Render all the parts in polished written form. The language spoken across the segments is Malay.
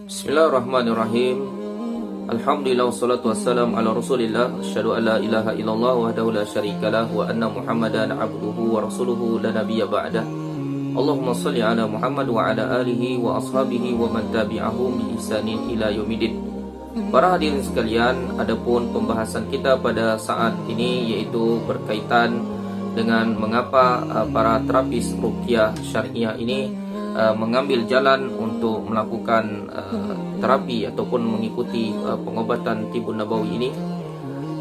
Bismillahirrahmanirrahim. Alhamdulillah wassalatu wassalamu ala Rasulillah. Asyhadu an la ilaha illallah wahdahu la syarikalah wa anna Muhammadan abduhu wa rasuluhu la nabiyya ba'dah. Allahumma shalli ala Muhammad wa ala alihi wa ashabihi wa man tabi'ahum bi ihsanin ila yaumiddin. Para hadirin sekalian, adapun pembahasan kita pada saat ini yaitu berkaitan dengan mengapa para terapis ruqyah syariah ini mengambil jalan untuk melakukan terapi ataupun mengikuti pengobatan tibun nabawi ini.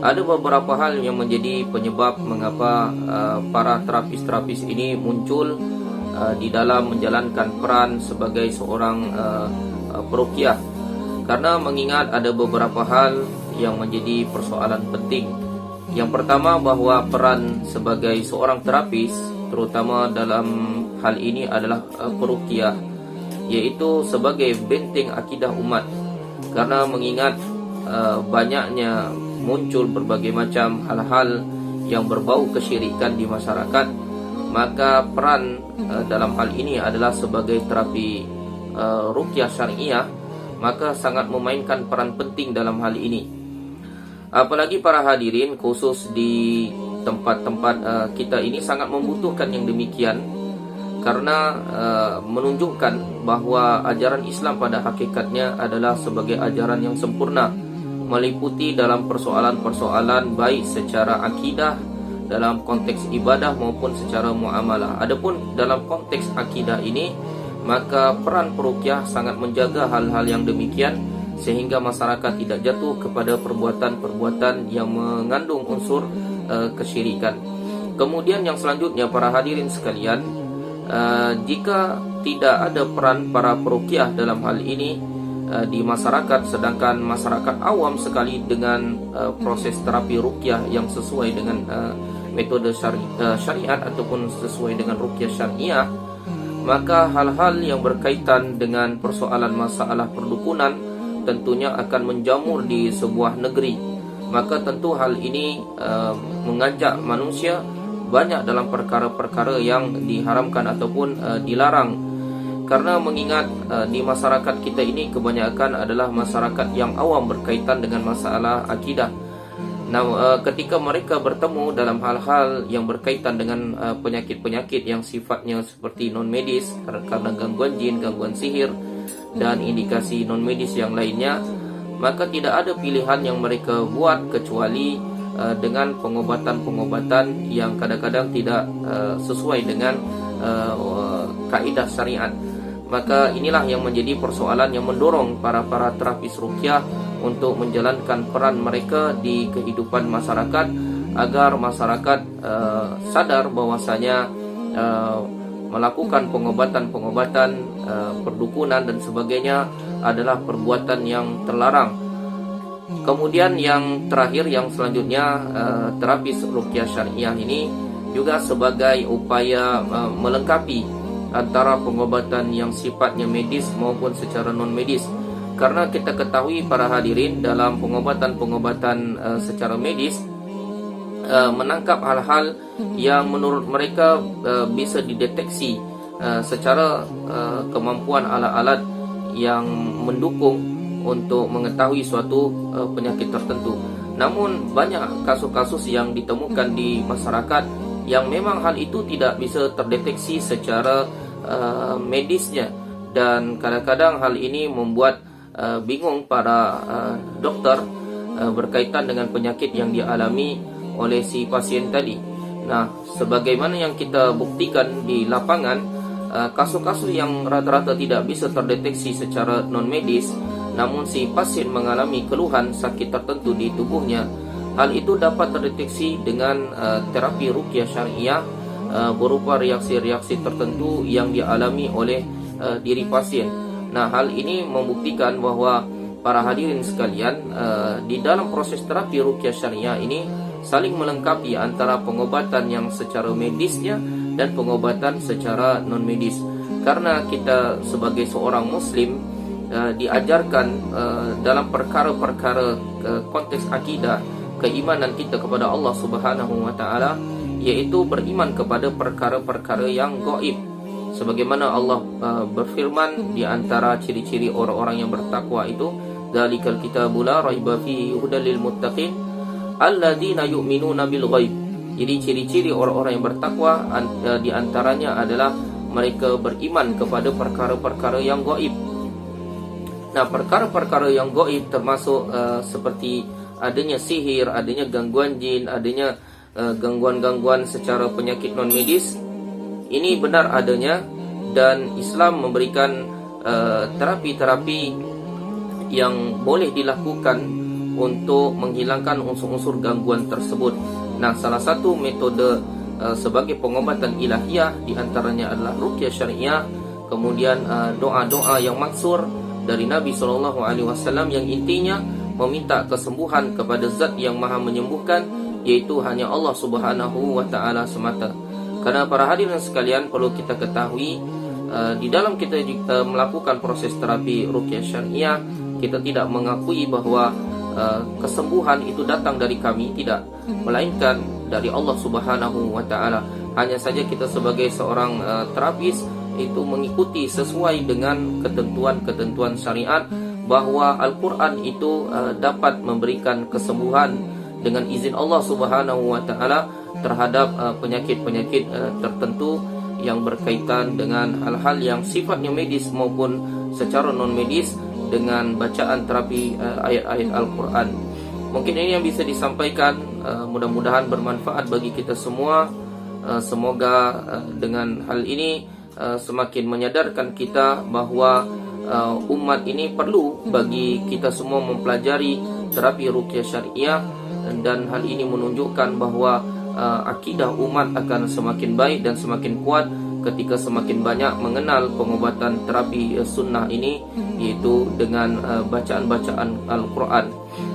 Ada beberapa hal yang menjadi penyebab mengapa para terapis-terapis ini muncul di dalam menjalankan peran sebagai seorang peruqyah. Karena mengingat ada beberapa hal yang menjadi persoalan penting. Yang pertama, bahwa peran sebagai seorang terapis terutama dalam hal ini adalah peruqyah, yaitu sebagai benteng akidah umat. Karena mengingat banyaknya muncul berbagai macam hal-hal yang berbau kesyirikan di masyarakat, maka peran dalam hal ini adalah sebagai terapi ruqyah syariah, maka sangat memainkan peran penting dalam hal ini. Apalagi para hadirin, khusus di tempat-tempat kita ini sangat membutuhkan yang demikian, karena menunjukkan bahwa ajaran Islam pada hakikatnya adalah sebagai ajaran yang sempurna, meliputi dalam persoalan-persoalan baik secara akidah dalam konteks ibadah maupun secara muamalah. Adapun dalam konteks akidah ini, maka peran peruqyah sangat menjaga hal-hal yang demikian, sehingga masyarakat tidak jatuh kepada perbuatan-perbuatan yang mengandung unsur kesyirikan. Kemudian yang selanjutnya, para hadirin sekalian, jika tidak ada peran para peruqyah dalam hal ini di masyarakat, sedangkan masyarakat awam sekali dengan proses terapi ruqyah yang sesuai dengan metode syariat ataupun sesuai dengan ruqyah syariah, maka hal-hal yang berkaitan dengan persoalan masalah perdukunan tentunya akan menjamur di sebuah negeri. Maka tentu hal ini mengajak manusia banyak dalam perkara-perkara yang diharamkan ataupun dilarang. Karena mengingat di masyarakat kita ini kebanyakan adalah masyarakat yang awam berkaitan dengan masalah akidah. Nah, ketika mereka bertemu dalam hal-hal yang berkaitan dengan penyakit-penyakit yang sifatnya seperti non-medis, karena gangguan jin, gangguan sihir, dan indikasi non-medis yang lainnya, maka tidak ada pilihan yang mereka buat kecuali dengan pengobatan-pengobatan yang kadang-kadang tidak sesuai dengan kaidah syariat. Maka inilah yang menjadi persoalan yang mendorong para terapis ruqyah untuk menjalankan peran mereka di kehidupan masyarakat, agar masyarakat sadar bahwasanya melakukan pengobatan-pengobatan perdukunan dan sebagainya adalah perbuatan yang terlarang. Kemudian yang terakhir, yang selanjutnya, terapis ruqyah syariah ini juga sebagai upaya melengkapi antara pengobatan yang sifatnya medis maupun secara non medis. Karena kita ketahui para hadirin, dalam pengobatan-pengobatan secara medis menangkap hal-hal yang menurut mereka bisa dideteksi secara kemampuan alat-alat yang mendukung untuk mengetahui suatu penyakit tertentu. Namun banyak kasus-kasus yang ditemukan di masyarakat yang memang hal itu tidak bisa terdeteksi secara medisnya, dan kadang-kadang hal ini membuat bingung para dokter berkaitan dengan penyakit yang dialami oleh si pasien tadi. Nah, sebagaimana yang kita buktikan di lapangan, kasus-kasus yang rata-rata tidak bisa terdeteksi secara non-medis, namun si pasien mengalami keluhan sakit tertentu di tubuhnya, hal itu dapat terdeteksi dengan terapi ruqyah syariah berupa reaksi-reaksi tertentu yang dialami oleh diri pasien. Nah, hal ini membuktikan bahwa para hadirin sekalian, di dalam proses terapi ruqyah syariah ini saling melengkapi antara pengobatan yang secara medisnya dan pengobatan secara non medis. Karena kita sebagai seorang muslim diajarkan dalam perkara-perkara konteks akidah, keimanan kita kepada Allah Subhanahu wa taala, yaitu beriman kepada perkara-perkara yang gaib, Sebagaimana Allah berfirman di antara ciri-ciri orang-orang yang bertakwa itu, dzalikal kitabul la raiba fihi hudal lil muttaqin alladzina yu'minuna bil ghaib. Jadi ciri-ciri orang-orang yang bertakwa di antaranya adalah mereka beriman kepada perkara-perkara yang gaib. Nah, perkara-perkara yang gaib termasuk seperti adanya sihir, adanya gangguan jin, adanya gangguan-gangguan secara penyakit non medis. Ini benar adanya, dan Islam memberikan terapi-terapi yang boleh dilakukan untuk menghilangkan unsur-unsur gangguan tersebut. Nah, salah satu metode sebagai pengobatan ilahiyah diantaranya adalah ruqyah syariah, kemudian doa-doa yang maksur dari Nabi SAW yang intinya meminta kesembuhan kepada Zat yang Maha Menyembuhkan, yaitu hanya Allah Subhanahu wa Ta'ala semata. Karena para hadirin sekalian, perlu kita ketahui, di dalam kita melakukan proses terapi ruqyah syariah, kita tidak mengakui bahwa kesembuhan itu datang dari kami, tidak, melainkan dari Allah Subhanahu wa Ta'ala. Hanya saja kita sebagai seorang terapis itu mengikuti sesuai dengan ketentuan-ketentuan syariat, bahwa Al-Quran itu dapat memberikan kesembuhan dengan izin Allah Subhanahu wa Ta'ala terhadap penyakit-penyakit tertentu yang berkaitan dengan hal-hal yang sifatnya medis maupun secara non medis, dengan bacaan terapi ayat-ayat Al-Quran. Mungkin ini yang bisa disampaikan, mudah-mudahan bermanfaat bagi kita semua. Semoga dengan hal ini semakin menyadarkan kita bahwa umat ini perlu bagi kita semua mempelajari terapi ruqyah syariah, dan hal ini menunjukkan bahwa akidah umat akan semakin baik dan semakin kuat ketika semakin banyak mengenal pengobatan terapi sunnah ini, yaitu dengan bacaan-bacaan Al-Quran.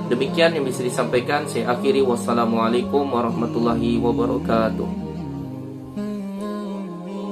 Demikian yang bisa disampaikan, saya akhiri. Wassalamualaikum warahmatullahi wabarakatuh.